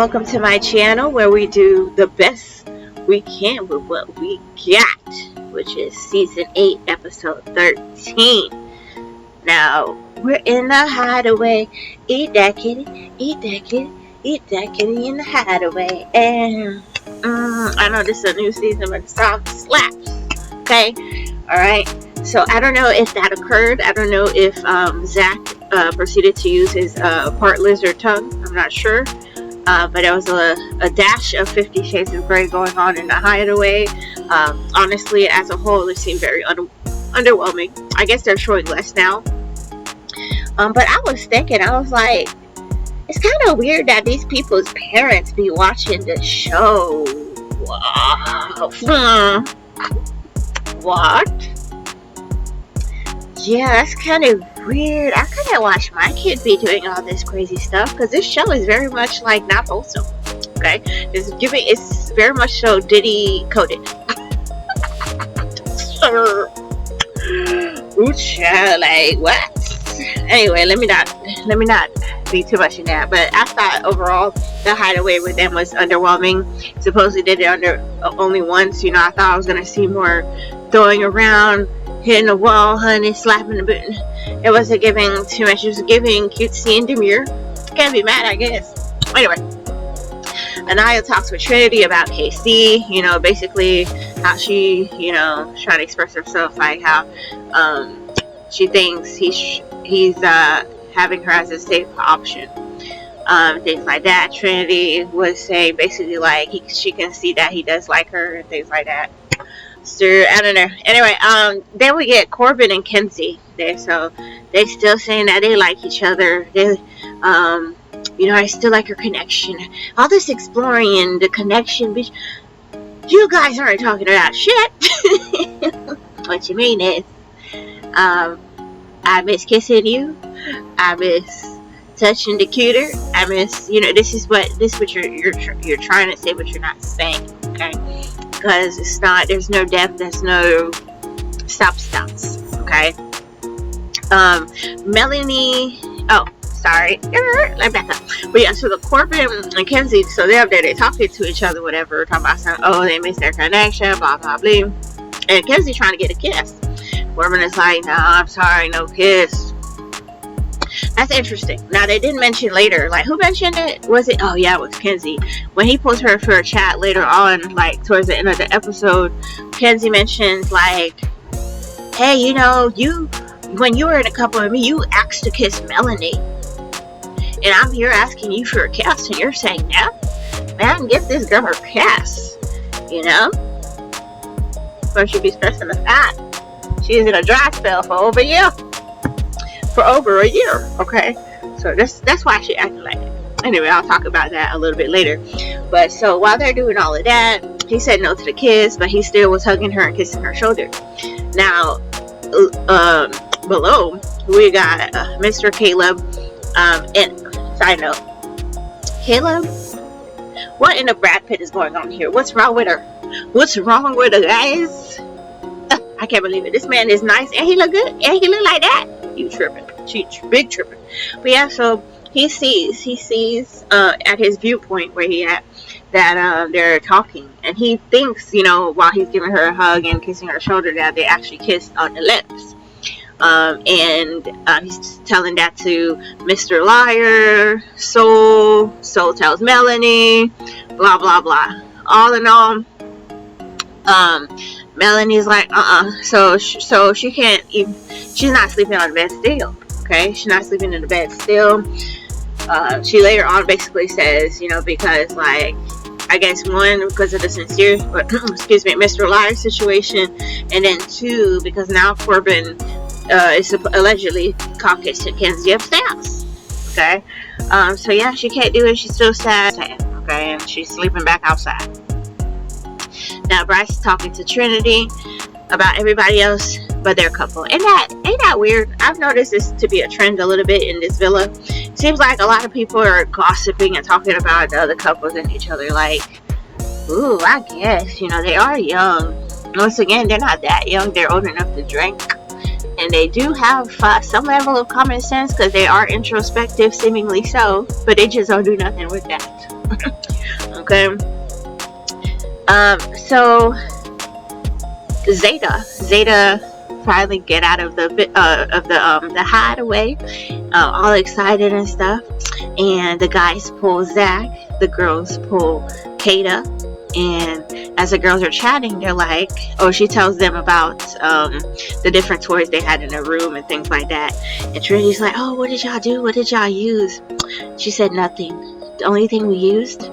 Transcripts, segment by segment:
welcome to my channel where we do the best we can with what we got, which is season 8 episode 13. Now we're in the hideaway. Eat that kitty, eat that kitty, eat that kitty in the hideaway. And I know this is a new season, but the song slaps. Okay, alright. So I don't know if that occurred. I don't know if Zach proceeded to use his part lizard tongue. I'm not sure. But there was a dash of 50 Shades of Grey going on in the hideaway. Honestly, as a whole, it seemed very underwhelming. I guess they're showing less now. But I was thinking, I was like, it's kind of weird that these people's parents be watching the show. What? Yeah, that's kind of weird. I couldn't watch my kid be doing all this crazy stuff because this show is very much like not wholesome. Okay, it's very much so Diddy coded. Ooh, child, like what? Anyway, let me not be too much in that. But I thought overall the hideaway with them was underwhelming. Supposedly did it only once. You know, I thought I was gonna see more throwing around, hitting the wall, honey, slapping the boot. It wasn't giving too much. It was giving cutesy and demure. Can't be mad, I guess. Anyway, Anaya talks with Trinity about KC. You know, basically how she, you know, trying to express herself, like how she thinks he's having her as a safe option. Things like that. Trinity was saying basically like she can see that he does like her and things like that. So I don't know. Anyway, then we get Corbin and Kenzie there, so they still saying that they like each other. They, you know, I still like her connection. All this exploring and the connection, bitch. You guys aren't talking about shit. What you mean is, I miss kissing you. I miss touching the cuter. I miss, you know, this is what you're trying to say, but you're not saying. Okay. Because it's not, there's no depth, there's no substance, okay? Melanie, oh, sorry, let me back up. But yeah, so the Corbin and Kenzie, so they're up there, they're talking to each other, whatever, talking about something, oh, they missed their connection, blah, blah, blah. And Kenzie trying to get a kiss. Corbin is like, no, I'm sorry, no kiss. That's interesting. Now, they didn't mention later, like, who mentioned it? Was it? Oh, yeah, it was Kenzie. When he pulls her for a chat later on, like, towards the end of the episode, Kenzie mentions, like, hey, you know, when you were in a couple with me, you asked to kiss Melanie. And I'm here asking you for a kiss, and you're saying, no? Man, give this girl her kiss. You know? Or she'd be stressing the fact she's in a dry spell for over a year. Okay, so that's why she acted like it. Anyway, I'll talk about that a little bit later. But so while they're doing all of that, he said no to the kiss, but he still was hugging her and kissing her shoulder. Now, below we got Mr. Caleb. And side note, Caleb, what in the Brad Pitt is going on here? What's wrong with her? What's wrong with her, guys? I can't believe it. This man is nice and he look good and he look like that. You tripping. She big tripping. But yeah, so he sees at his viewpoint where he at that they're talking, and he thinks, you know, while he's giving her a hug and kissing her shoulder, that they actually kissed on the lips. And he's telling that to Mr. Liar. Soul tells Melanie, blah blah blah. All in all, Melanie's like, so she can't even, she's not sleeping on the bed still, okay? She's not sleeping in the bed still. She later on basically says, you know, because, like, I guess one, because of the sincere, excuse me, Mr. Liar situation, and then two, because now Corbin is allegedly caught kissing Kenzie upstairs, okay? So yeah, she can't do it, she's still sad, okay, and she's sleeping back outside. Now Bryce is talking to Trinity about everybody else but their couple. Ain't that weird? I've noticed this to be a trend a little bit in this villa. Seems like a lot of people are gossiping and talking about the other couples and each other. Like, ooh, I guess, you know, they are young. Once again, they're not that young. They're old enough to drink. And they do have some level of common sense because they are introspective, seemingly so. But they just don't do nothing with that. Okay. So Zeta finally get out of the hideaway, all excited and stuff. And the guys pull Zach, the girls pull Kata, and as the girls are chatting, they're like, oh, she tells them about the different toys they had in their room and things like that. And Trinity's like, oh, what did y'all do? What did y'all use? She said nothing. The only thing we used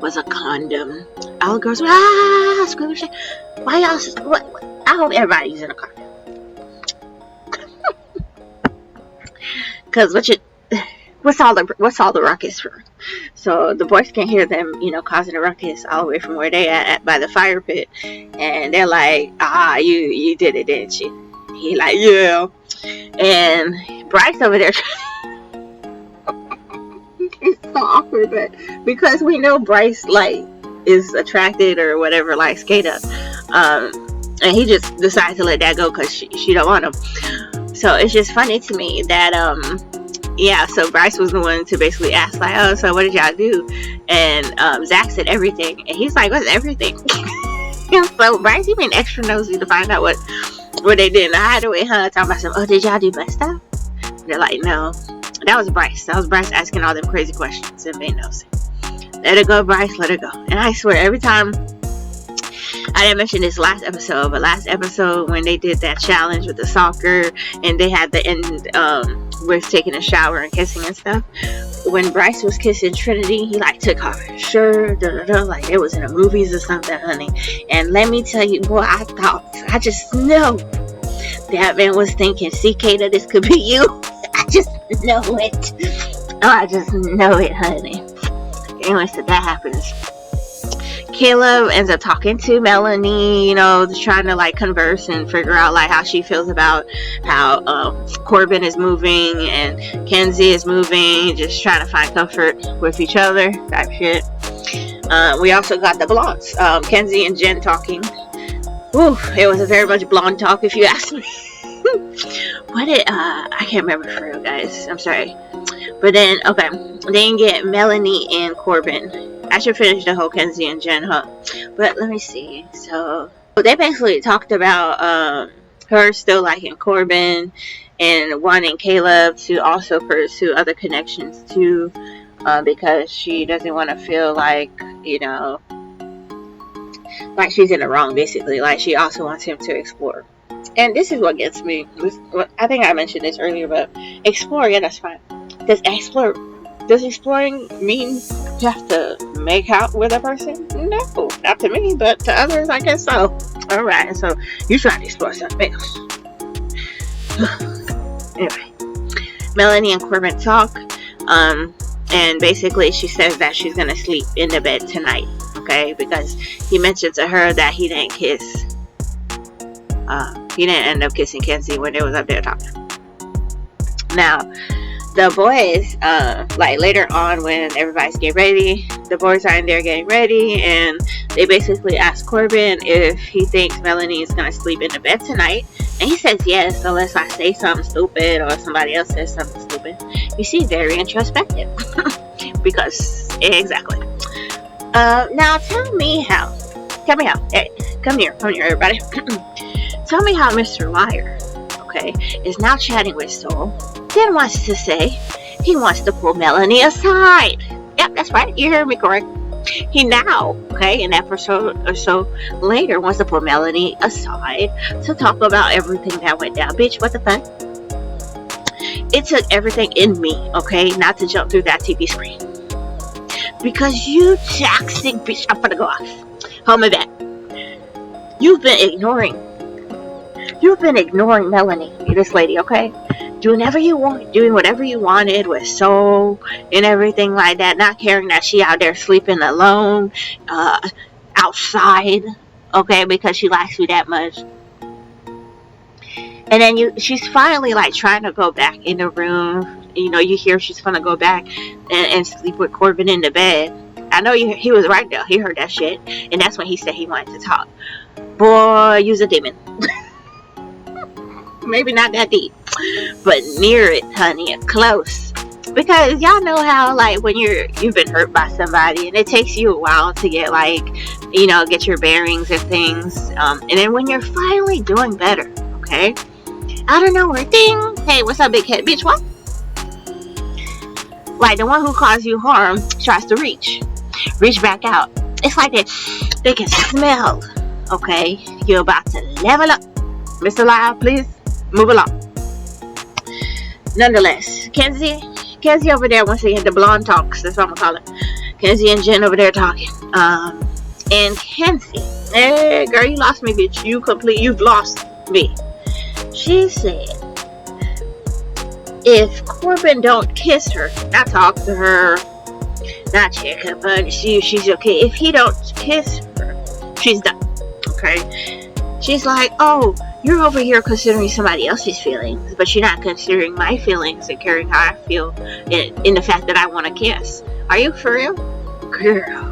was a condom. All the girls were screaming shit. Why y'all? What? I hope everybody's using a condom. Cause what's all the ruckus for? So the boys can hear them, causing a ruckus all the way from where they at by the fire pit, and they're like, you did it, didn't you? He like, yeah. And Bryce over there. It's so awkward, but because we know Bryce is attracted or whatever, like Skata, and he just decided to let that go because she don't want him. So it's just funny to me that so Bryce was the one to basically ask like, oh, so what did y'all do? And Zach said everything, and he's like, what's everything? So Bryce, you been extra nosy to find out what they did in the hideaway, huh? Talking about some, oh, did y'all do my stuff? They're like, no. That was Bryce asking all them crazy questions and being nosy. Let it go, Bryce, let it go. And I swear, every time, I didn't mention this last episode, but last episode when they did that challenge with the soccer and they had the end with taking a shower and kissing and stuff, when Bryce was kissing Trinity, he took off his shirt, like it was in the movies or something, honey. And let me tell you, boy, I just know that man was thinking, see, Kata, this could be you. I just know it. Oh, I just know it, honey. Anyway, so that happens. Caleb ends up talking to Melanie, trying to converse and figure out how she feels about how Corbin is moving and Kenzie is moving, just trying to find comfort with each other, type shit. We also got the blondes, Kenzie and Jen talking. Ooh, it was a very much blonde talk, if you ask me. I can't remember for real, guys. I'm sorry. But then, okay, then you get Melanie and Corbin. I should finish the whole Kenzie and Jen, huh? But let me see. So they basically talked about her still liking Corbin and wanting Caleb to also pursue other connections too, because she doesn't want to feel like she's in the wrong, basically. She also wants him to explore. And this is what gets me. I think I mentioned this earlier, but explore, yeah, that's fine. Does exploring mean you have to make out with a person? No, not to me, but to others, I guess so. Alright, so you trying to explore something else. Anyway, Melanie and Corbin talk, and basically she says that she's gonna sleep in the bed tonight, okay? Because he mentioned to her that he didn't end up kissing Kenzie when they was up there talking. Now, the boys, later on when everybody's getting ready, the boys are in there getting ready, and they basically ask Corbin if he thinks Melanie is going to sleep in the bed tonight, and he says yes, unless I say something stupid or somebody else says something stupid. You see, very introspective. Because, exactly. Now tell me how. Hey, come here, everybody. Tell me how Mr. Liar, okay, is now chatting with Soul, then wants to say he wants to pull Melanie aside. Yep, that's right, you heard me correct. He now, okay, an episode or so later, wants to pull Melanie aside to talk about everything that went down. Bitch, what the fuck? It took everything in me, okay, not to jump through that TV screen. Because you toxic bitch, I'm gonna go off. Hold me back. You've been ignoring Melanie, this lady, okay? Doing whatever you wanted with Soul and everything like that, not caring that she out there sleeping alone, outside, okay, because she likes you that much. And then she's finally trying to go back in the room. You hear she's gonna go back and sleep with Corbin in the bed. I know he was right there. He heard that shit, and that's when he said he wanted to talk. Boy, you's a demon. Maybe not that deep, but near it, honey, close. Because y'all know how, like, when you've been hurt by somebody and it takes you a while to get, like, get your bearings and things, and then when you're finally doing better, okay, out of nowhere, ding, hey, what's up, big head bitch? What? Like, the one who caused you harm tries to reach back out. It's like they can smell, okay, you're about to level up. Mr. Lyle, please move along. Nonetheless, Kenzie over there, once again, the blonde talks, that's what I'm gonna call it. Kenzie and Jen over there talking. And Kenzie, hey girl, you lost me, bitch. You've lost me. She said, if Corbin don't kiss her, not talk to her, not check up on she's okay. If he don't kiss her, she's done. Okay? She's like, oh, you're over here considering somebody else's feelings, but you're not considering my feelings and caring how I feel in the fact that I want to kiss. Are you for real? Girl,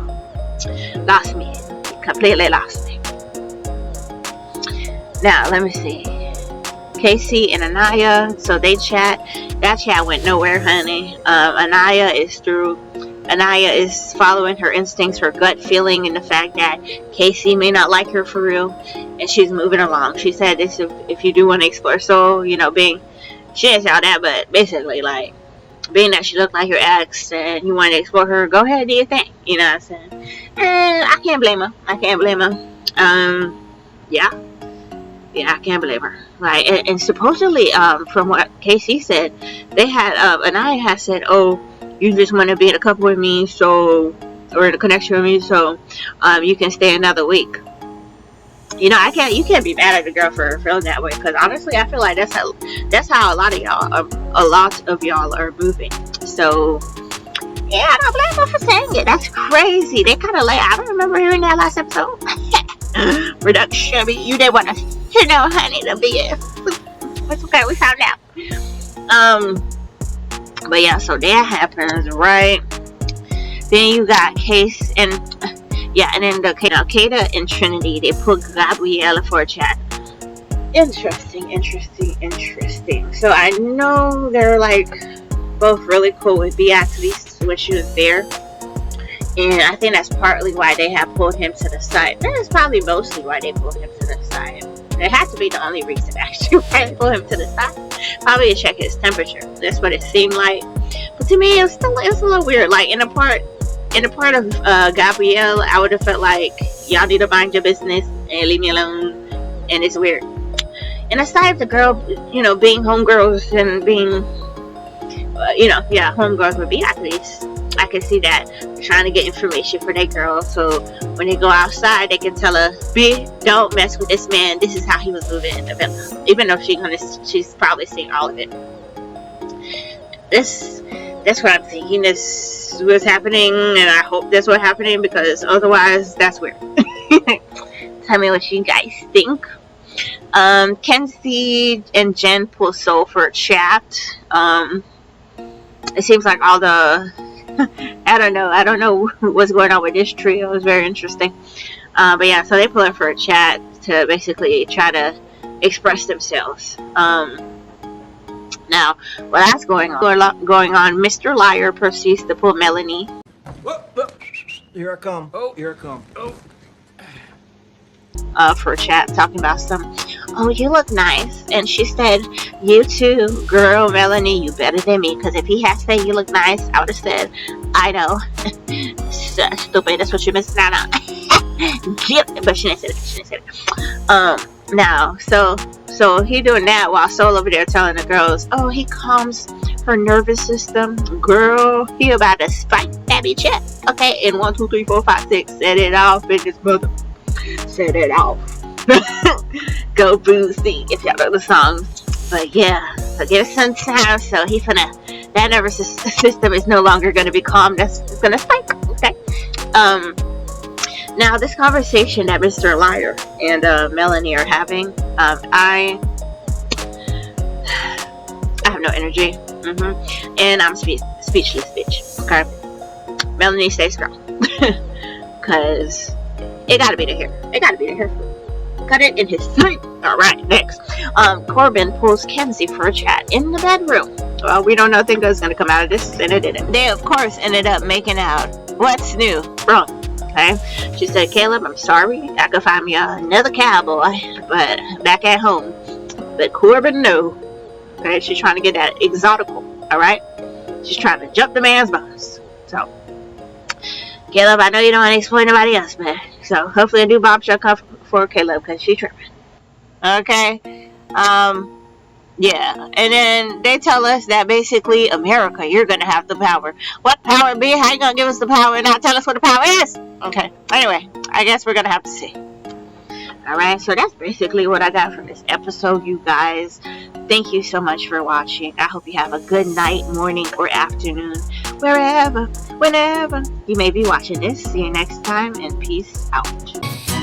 lost me. Completely lost me. Now, let me see. Casey and Anaya, so they chat. That chat went nowhere, honey. Anaya is following her instincts, her gut feeling, and the fact that Casey may not like her for real, and she's moving along. She said this, if you do want to explore soul, she didn't say all that, but basically, like, being that she looked like your ex and you want to explore her, go ahead, do your thing. You know what I'm saying? And I can't blame her. Yeah, I can't blame her. Like, and supposedly, from what Casey said, they had, Anaya had said, oh, you just want to be in a couple with me, or in a connection with me, so, you can stay another week. You can't be mad at the girl for feeling that way, because honestly, I feel like that's how a lot of y'all are moving. So, yeah, I don't blame her for saying it. That's crazy. They kind of like, I don't remember hearing that last episode. Reduction, you didn't want to, honey, the BS. It's okay, we found out. But yeah, so that happens, right? Then you got Case and then Kata and Trinity, they put Gabriella for a chat. Interesting. So I know they're like both really cool with Beatrice when she was there. And I think that's partly why they have pulled him to the side. That is probably mostly why they pulled him to the side. It had to be the only reason, actually, why they pulled him to the side. Probably to check his temperature. That's what it seemed like. But to me, it was a little weird. Like, in the part of Gabrielle, I would have felt like, y'all need to mind your business and leave me alone. And it's weird. And aside the girl, being homegirls and being, homegirls with Beatrice, I can see that they're trying to get information for their girl, so when they go outside, they can tell her, "B, don't mess with this man. This is how he was moving in the villa." Even though she's probably seen all of it. That's what I'm thinking. This was happening, and I hope that's what's happening, because otherwise, that's weird. Tell me what you guys think. Kenzie and Jen pull Soul for a chat. It seems like all the I don't know what's going on with this trio. It's very interesting. But yeah, so they pull in for a chat to basically try to express themselves. Now, while that's going on, Mr. Liar proceeds to pull Melanie. Whoa. Here I come. For a chat, talking about oh, you look nice. And she said, you too, girl, Melanie, you better than me. Because if he had said you look nice, I would have said, I know. Stupid, that's what you're missing out on. But she didn't say it. Now, so he doing that while Soul over there telling the girls, oh, he calms her nervous system. Girl, he about to spike that bitch up. Okay, in 1, 2, 3, 4, 5, 6, set it off in his mother. Set it off. Go Boozy, if y'all know the song. But yeah, so give it some time. So that nervous system is no longer gonna be calm. It's gonna spike. Okay. Now this conversation that Mr. Liar and Melanie are having, I have no energy. And I'm speechless, bitch. Okay. Melanie, stay strong. Cause it gotta be the hair. Cut it in his sleep. Alright, next. Corbin pulls Kenzie for a chat in the bedroom. Well, we don't know nothing good's gonna come out of this, and it didn't. They, of course, ended up making out. What's new? Wrong. Okay? She said, Caleb, I'm sorry. I could find me another cowboy, but back at home. But Corbin, no. Okay? She's trying to get that exotical. Alright? She's trying to jump the man's bones. So, Caleb, I know you don't want to exploit nobody else, man. So, hopefully a new bombshell come for Caleb, because she's tripping. Okay? Yeah, and then they tell us that basically, America, you're gonna have the power. What power be? How you gonna give us the power and not tell us what the power is? Okay, anyway, I guess we're gonna have to see. Alright, so that's basically what I got from this episode, you guys. Thank you so much for watching. I hope you have a good night, morning, or afternoon, wherever, whenever you may be watching this. See you next time, and peace out.